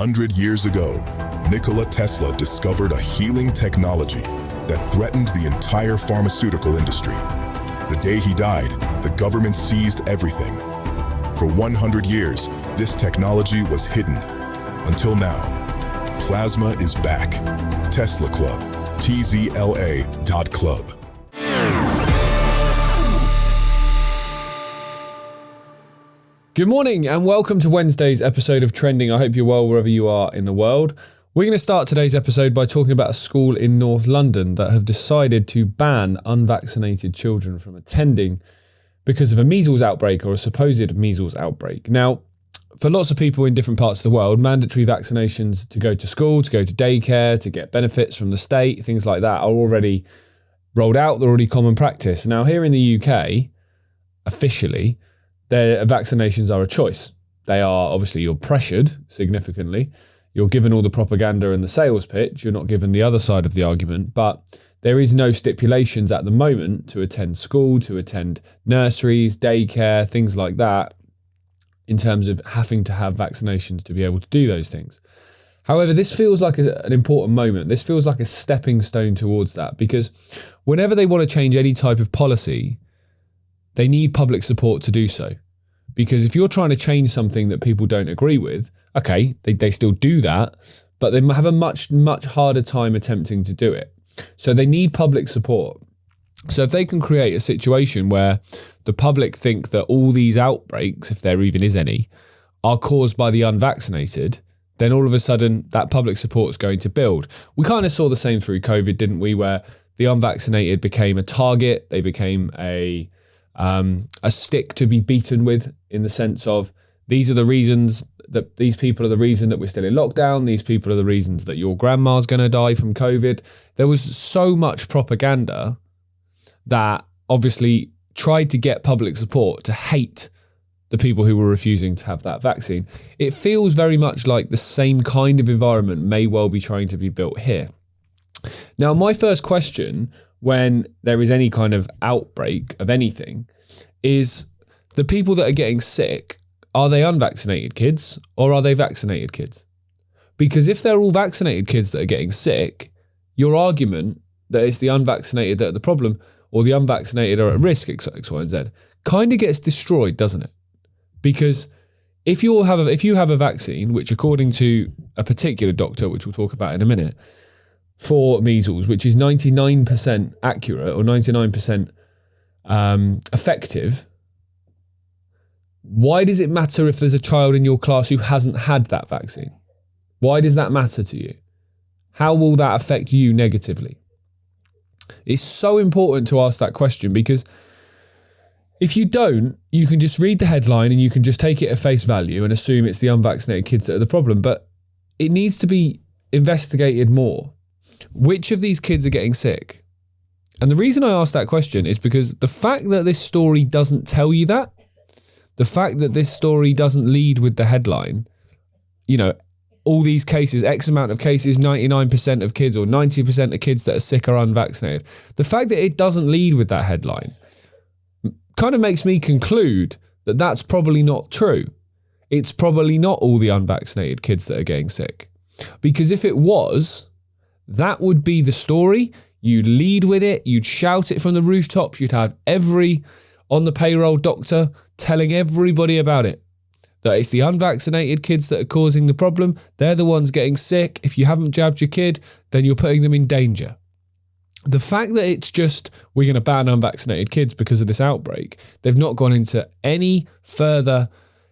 100 years ago, Nikola Tesla discovered a healing technology that threatened the entire pharmaceutical industry. The day he died, the government seized everything. For 100 years, this technology was hidden. Until now, plasma is back. Tesla Club, tzla.club. Good morning and welcome to Wednesday's episode of Trending. I hope you're well wherever you are in the world. We're going to start today's episode by talking about a school in North London that have decided to ban unvaccinated children from attending because of a measles outbreak or a supposed measles outbreak. Now, for lots of people in different parts of the world, mandatory vaccinations to go to school, to go to daycare, to get benefits from the state, things like that are already rolled out. They're already common practice. Now, here in the UK, officially, their vaccinations are a choice. They are, obviously, you're pressured significantly. You're given all the propaganda and the sales pitch. You're not given the other side of the argument, but there is no stipulations at the moment to attend school, to attend nurseries, daycare, things like that, in terms of having to have vaccinations to be able to do those things. However, this feels like an important moment. This feels like a stepping stone towards that, because whenever they want to change any type of policy, they need public support to do so. Because if you're trying to change something that people don't agree with, okay, they still do that, but they have a much harder time attempting to do it. So they need public support. So if they can create a situation where the public think that all these outbreaks, if there even is any, are caused by the unvaccinated, then all of a sudden that public support is going to build. We kind of saw the same through COVID, didn't we? Where the unvaccinated became a target. They became a stick to be beaten with, in the sense of these are the reasons that these people are the reason that we're still in lockdown. These people are the reasons that your grandma's going to die from COVID. There was so much propaganda that obviously tried to get public support to hate the people who were refusing to have that vaccine. It feels very much like the same kind of environment may well be trying to be built here. Now, my first question when there is any kind of outbreak of anything is the people that are getting sick, are they unvaccinated kids or are they vaccinated kids? Because if they're all vaccinated kids that are getting sick, your argument that it's the unvaccinated that are the problem or the unvaccinated are at risk, X, Y, and Z, kind of gets destroyed, doesn't it? Because if you have a vaccine, which according to a particular doctor, which we'll talk about in a minute, for measles, which is 99% accurate or 99% effective, why does it matter if there's a child in your class who hasn't had that vaccine? Why does that matter to you? How will that affect you negatively? It's so important to ask that question, because if you don't, you can just read the headline and you can just take it at face value and assume it's the unvaccinated kids that are the problem. But it needs to be investigated more. Which of these kids are getting sick? And the reason I ask that question is because the fact that this story doesn't tell you that, the fact that this story doesn't lead with the headline, all these cases, X amount of cases, 99% of kids or 90% of kids that are sick are unvaccinated. The fact that it doesn't lead with that headline kind of makes me conclude that that's probably not true. It's probably not all the unvaccinated kids that are getting sick. Because if it was, that would be the story. You'd lead with it. You'd shout it from the rooftops. You'd have every on the payroll doctor telling everybody about it. That it's the unvaccinated kids that are causing the problem. They're the ones getting sick. If you haven't jabbed your kid, then you're putting them in danger. The fact that it's just, we're going to ban unvaccinated kids because of this outbreak, they've not gone into any further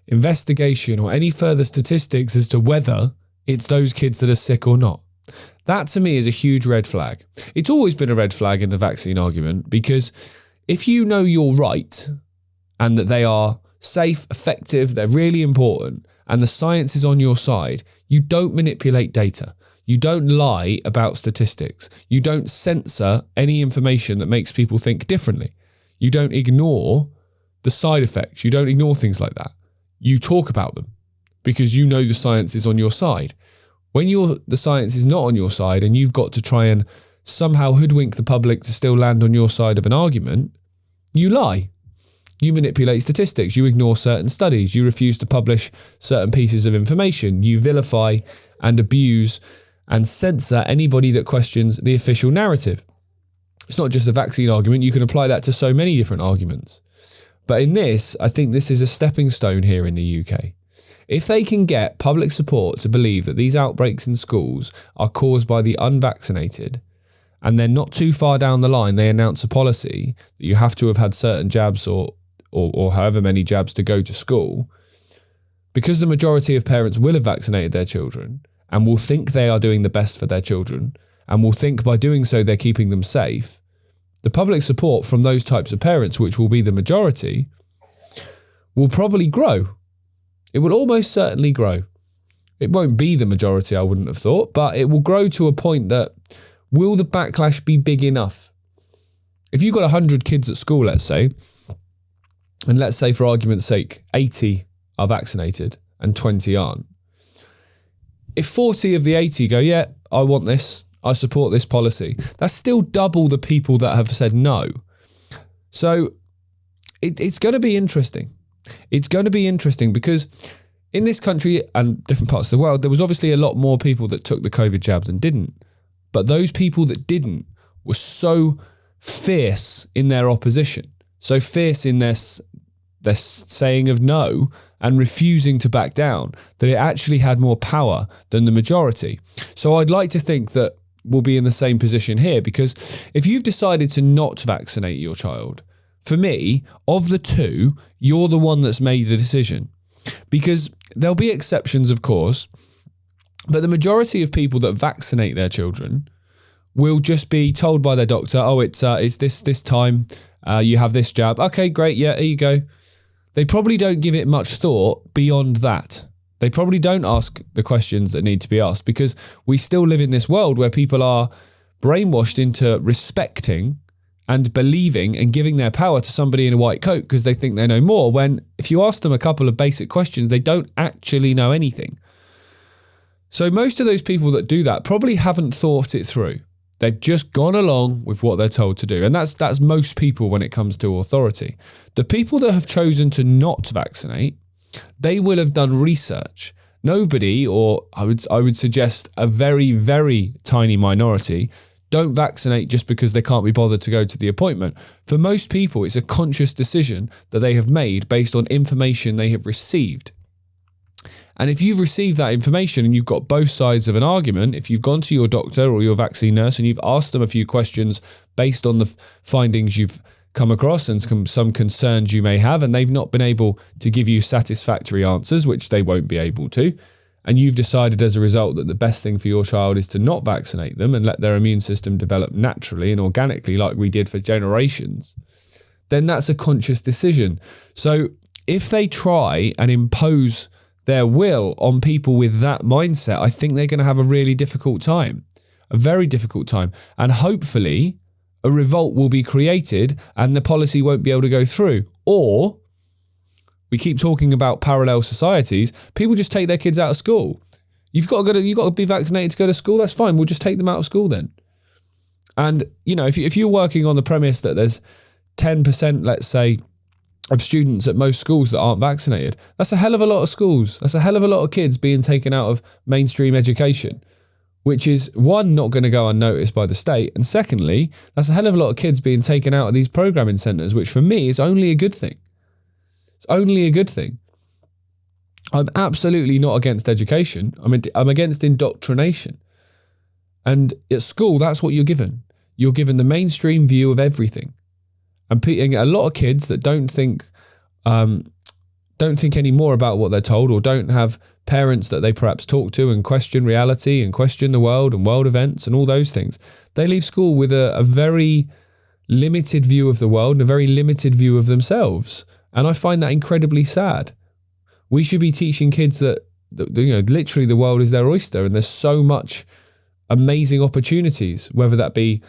investigation or any further statistics as to whether it's those kids that are sick or not. That to me is a huge red flag. It's always been a red flag in the vaccine argument, because if you know you're right and that they are safe, effective, they're really important, and the science is on your side, you don't manipulate data. You don't lie about statistics. You don't censor any information that makes people think differently. You don't ignore the side effects. You don't ignore things like that. You talk about them because you know the science is on your side. When the science is not on your side and you've got to try and somehow hoodwink the public to still land on your side of an argument, you lie. You manipulate statistics, you ignore certain studies, you refuse to publish certain pieces of information, you vilify and abuse and censor anybody that questions the official narrative. It's not just a vaccine argument, you can apply that to so many different arguments. But in this, I think this is a stepping stone here in the UK. If they can get public support to believe that these outbreaks in schools are caused by the unvaccinated, and then not too far down the line they announce a policy that you have to have had certain jabs or however many jabs to go to school, because the majority of parents will have vaccinated their children and will think they are doing the best for their children and will think by doing so they're keeping them safe, the public support from those types of parents, which will be the majority, will probably grow. It will almost certainly grow. It won't be the majority, I wouldn't have thought, but it will grow to a point that will the backlash be big enough? If you've got 100 kids at school, let's say, and let's say for argument's sake, 80 are vaccinated and 20 aren't. If 40 of the 80 go, yeah, I want this, I support this policy, that's still double the people that have said no. So it's going to be interesting. It's going to be interesting because in this country and different parts of the world, there was obviously a lot more people that took the COVID jabs than didn't. But those people that didn't were so fierce in their opposition, so fierce in their saying of no and refusing to back down, that it actually had more power than the majority. So I'd like to think that we'll be in the same position here, because if you've decided to not vaccinate your child, for me, of the two, you're the one that's made the decision. Because there'll be exceptions, of course, but the majority of people that vaccinate their children will just be told by their doctor, oh, it's this time, you have this jab. Okay, great, yeah, here you go. They probably don't give it much thought beyond that. They probably don't ask the questions that need to be asked, because we still live in this world where people are brainwashed into respecting and believing and giving their power to somebody in a white coat because they think they know more, when if you ask them a couple of basic questions, they don't actually know anything. So most of those people that do that probably haven't thought it through. They've just gone along with what they're told to do. And that's most people when it comes to authority. The people that have chosen to not vaccinate, they will have done research. Nobody, or I would suggest a very, very tiny minority, don't vaccinate just because they can't be bothered to go to the appointment. For most people, it's a conscious decision that they have made based on information they have received. And if you've received that information and you've got both sides of an argument, if you've gone to your doctor or your vaccine nurse and you've asked them a few questions based on the findings you've come across and some concerns you may have, and they've not been able to give you satisfactory answers, which they won't be able to, and you've decided as a result that the best thing for your child is to not vaccinate them and let their immune system develop naturally and organically like we did for generations, then that's a conscious decision. So if they try and impose their will on people with that mindset, I think they're going to have a really difficult time, a very difficult time. And hopefully a revolt will be created and the policy won't be able to go through. Or we keep talking about parallel societies. People just take their kids out of school. You've got to be vaccinated to go to school. That's fine. We'll just take them out of school then. And you know, if you're working on the premise that there's 10%, let's say, of students at most schools that aren't vaccinated, that's a hell of a lot of schools. That's a hell of a lot of kids being taken out of mainstream education, which is, one, not going to go unnoticed by the state, and secondly, that's a hell of a lot of kids being taken out of these programming centres, which for me is only a good thing. It's only a good thing. I'm absolutely not against education. I'm against indoctrination. And at school, that's what you're given. You're given the mainstream view of everything. And a lot of kids that don't think any more about what they're told, or don't have parents that they perhaps talk to and question reality and question the world and world events and all those things, they leave school with a very limited view of the world and a very limited view of themselves. And I find that incredibly sad. We should be teaching kids that literally the world is their oyster, and there's so much amazing opportunities, whether that be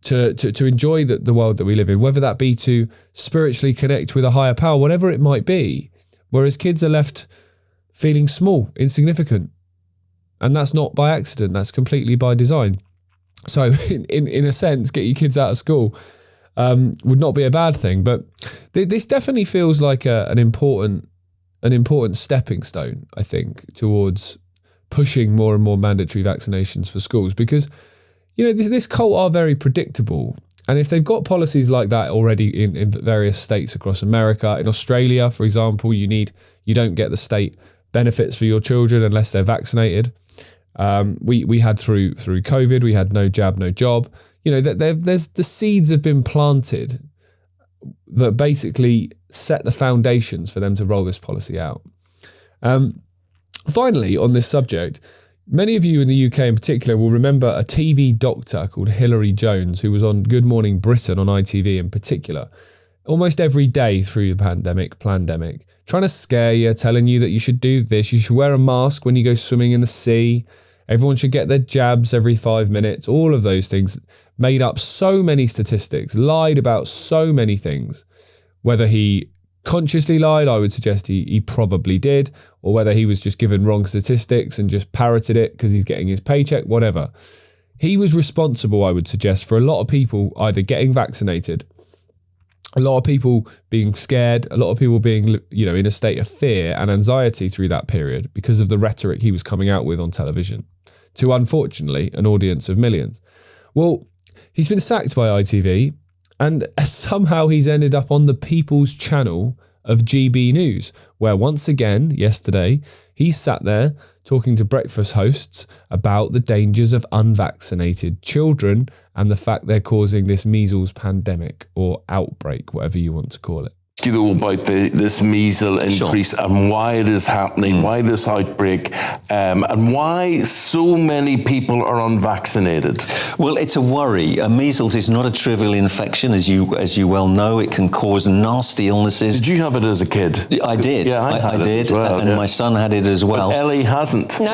to enjoy the world that we live in, whether that be to spiritually connect with a higher power, whatever it might be. Whereas kids are left feeling small, insignificant. And that's not by accident, that's completely by design. So in a sense, get your kids out of school would not be a bad thing. But this definitely feels like an important stepping stone, I think, towards pushing more and more mandatory vaccinations for schools, because, you know, this cult are very predictable. And if they've got policies like that already in various states across America, in Australia, for example, you don't get the state benefits for your children unless they're vaccinated. We had through COVID, we had no jab, no job. You know, there's the seeds have been planted that basically set the foundations for them to roll this policy out. Finally, on this subject, many of you in the UK in particular will remember a TV doctor called Hilary Jones, who was on Good Morning Britain on ITV in particular, almost every day through the pandemic, trying to scare you, telling you that you should do this, you should wear a mask when you go swimming in the sea, everyone should get their jabs every 5 minutes, all of those things, made up so many statistics, lied about so many things. Whether he consciously lied, I would suggest he probably did, or whether he was just given wrong statistics and just parroted it because he's getting his paycheck, whatever. He was responsible, I would suggest, for a lot of people either getting vaccinated, a lot of people being scared, a lot of people being, you know, in a state of fear and anxiety through that period because of the rhetoric he was coming out with on television to, unfortunately, an audience of millions. Well, he's been sacked by ITV, and somehow he's ended up on the People's Channel of GB News, where once again, yesterday, he sat there talking to breakfast hosts about the dangers of unvaccinated children and the fact they're causing this measles pandemic or outbreak, whatever you want to call it. You know, about this measles increase and why it is happening, why this outbreak, and why so many people are unvaccinated. Well, it's a worry. Measles is not a trivial infection, as you well know. It can cause nasty illnesses. Did you have it as a kid? I did. Yeah, I did as well, and my son had it as well. But Ellie hasn't. No,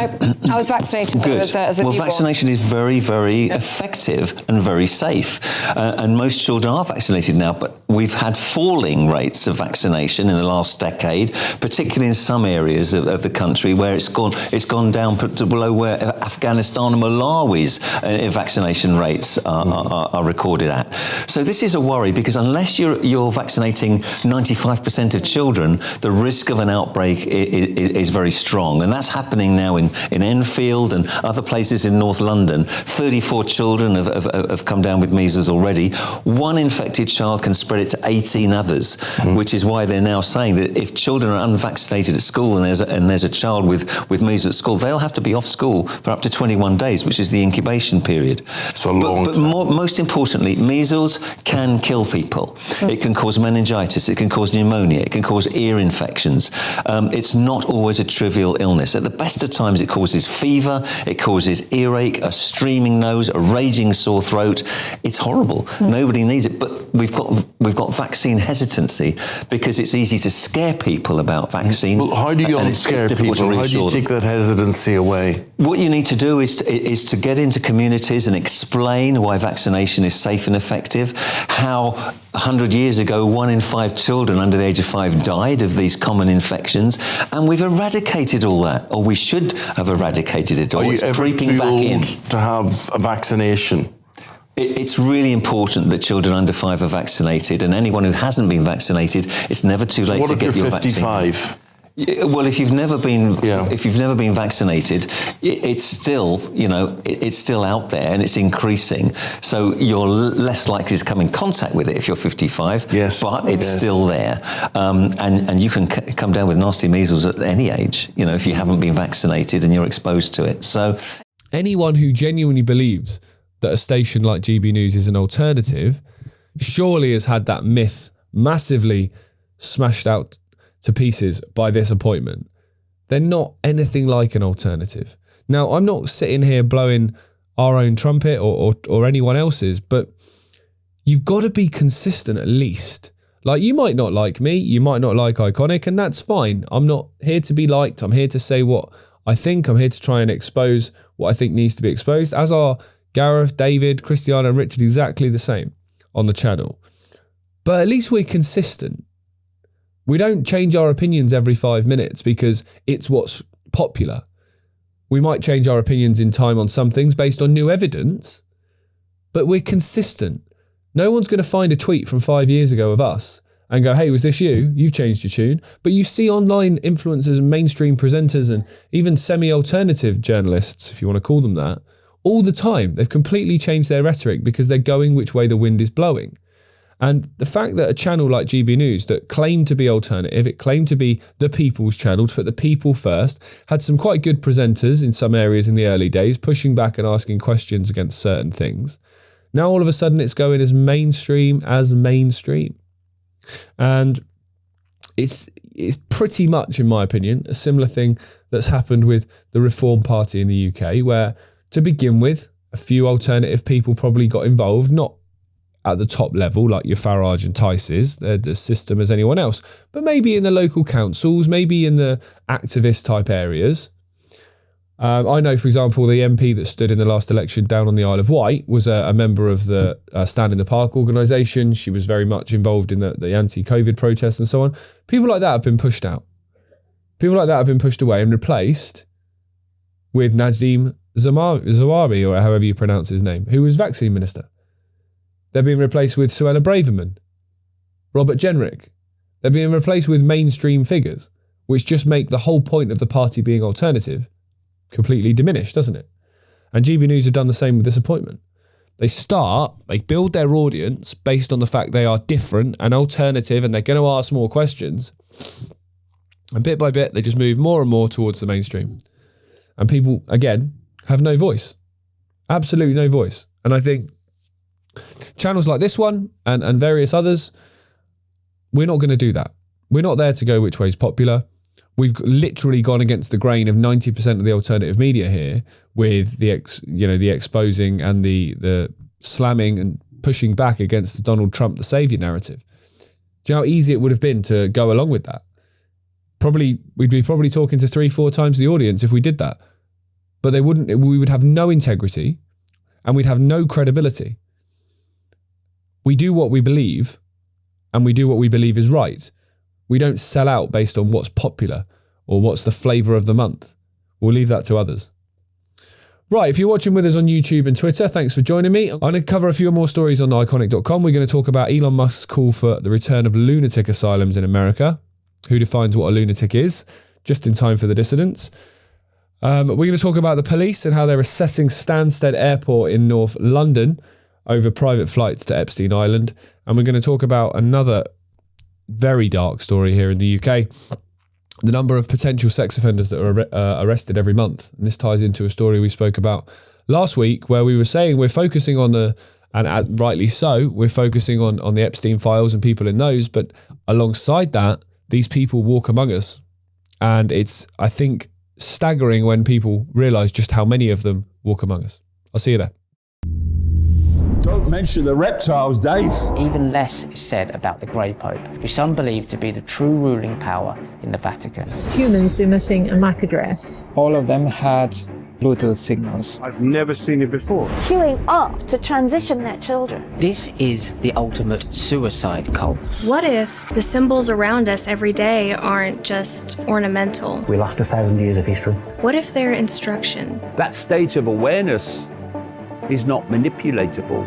I was vaccinated. Good. As a well, newborn. vaccination is very, very effective and very safe, and most children are vaccinated now. But we've had falling rates of vaccination in the last decade, particularly in some areas of the country where it's gone down to below where Afghanistan and Malawi's vaccination rates are recorded at. So this is a worry, because unless you're vaccinating 95% of children, the risk of an outbreak is very strong, and that's happening now in Enfield and other places in North London. 34 children have come down with measles already. One infected child can spread it to 18 others, which is why they're now saying that if children are unvaccinated at school and there's a child with measles at school, they'll have to be off school for up to 21 days, which is the incubation period. So long. But most importantly, measles can kill people. It can cause meningitis. It can cause pneumonia. It can cause ear infections. It's not always a trivial illness. At the best of times, it causes fever. It causes earache, a streaming nose, a raging sore throat. It's horrible. Nobody needs it. But we've got vaccine hesitancy because it's easy to scare people about vaccine. Well, how do you unscare people? How do you take that hesitancy away? What you need to do is to get into communities and explain why vaccination is safe and effective, how 100 years ago 1 in 5 children under the age of 5 died of these common infections, and we've eradicated all that, or we should have eradicated it all. Are you ever too old to have a vaccination? It's really important that children under 5 are vaccinated, and anyone who hasn't been vaccinated, it's never too late to get your vaccine. What if you're 55? Well, if you've never been vaccinated, it's still, it's still out there and it's increasing. So you're less likely to come in contact with it if you're 55. Yes, but it's still there, and you can come down with nasty measles at any age. If you haven't been vaccinated and you're exposed to it. So anyone who genuinely believes that a station like GB News is an alternative surely has had that myth massively smashed out to pieces by this appointment. They're not anything like an alternative. Now, I'm not sitting here blowing our own trumpet or anyone else's, but you've got to be consistent at least. Like, you might not like me, you might not like Iconic, and that's fine. I'm not here to be liked. I'm here to say what I think. I'm here to try and expose what I think needs to be exposed, as are Gareth, David, Christiana and Richard, exactly the same on the channel. But at least we're consistent. We don't change our opinions every 5 minutes because it's what's popular. We might change our opinions in time on some things based on new evidence, but we're consistent. No one's going to find a tweet from 5 years ago of us and go, hey, was this you? You've changed your tune. But you see online influencers and mainstream presenters and even semi-alternative journalists, if you want to call them that, all the time. They've completely changed their rhetoric because they're going which way the wind is blowing. And the fact that a channel like GB News that claimed to be alternative, it claimed to be the people's channel, to put the people first, had some quite good presenters in some areas in the early days, pushing back and asking questions against certain things. Now all of a sudden it's going as mainstream. And it's pretty much, in my opinion, a similar thing that's happened with the Reform Party in the UK, where to begin with, a few alternative people probably got involved, not at the top level, like your Farage and Tice's, they're the system as anyone else, but maybe in the local councils, maybe in the activist type areas. I know, for example, the MP that stood in the last election down on the Isle of Wight was a member of the Stand in the Park organisation. She was very much involved in the anti-COVID protests and so on. People like that have been pushed out. People like that have been pushed away and replaced with Nazim Zawari, or however you pronounce his name, who was vaccine minister. They're being replaced with Suella Braverman, Robert Jenrick. They're being replaced with mainstream figures, which just make the whole point of the party being alternative completely diminished, doesn't it? And GB News have done the same with this appointment. They build their audience based on the fact they are different and alternative and they're going to ask more questions. And bit by bit, they just move more and more towards the mainstream. And people, again, have no voice. Absolutely no voice. And I think channels like this one and various others, we're not going to do that. We're not there to go which way is popular. We've literally gone against the grain of 90% of the alternative media here with the exposing and the slamming and pushing back against the Donald Trump, the saviour narrative. Do you know how easy it would have been to go along with that? We'd be probably talking to 3-4 times the audience if we did that. But we would have no integrity and we'd have no credibility. We do what we believe and we do what we believe is right. We don't sell out based on what's popular or what's the flavour of the month. We'll leave that to others. Right, if you're watching with us on YouTube and Twitter, thanks for joining me. I'm going to cover a few more stories on iconic.com. We're going to talk about Elon Musk's call for the return of lunatic asylums in America. Who defines what a lunatic is? Just in time for the dissidents. We're going to talk about the police and how they're assessing Stansted Airport in North London over private flights to Epstein Island. And we're going to talk about another very dark story here in the UK. The number of potential sex offenders that are arrested every month. And this ties into a story we spoke about last week where we were saying we're focusing on and rightly so, we're focusing on the Epstein files and people in those. But alongside that, these people walk among us. And it's, I think, staggering when people realise just how many of them walk among us. I'll see you there. Don't mention the reptiles, Dave. Even less is said about the Grey Pope, who some believe to be the true ruling power in the Vatican. Humans emitting a MAC address. All of them had Bluetooth signals. I've never seen it before. Queuing up to transition their children. This is the ultimate suicide cult. What if the symbols around us every day aren't just ornamental? We lost 1,000 years of history. What if they're instruction? That state of awareness is not manipulatable.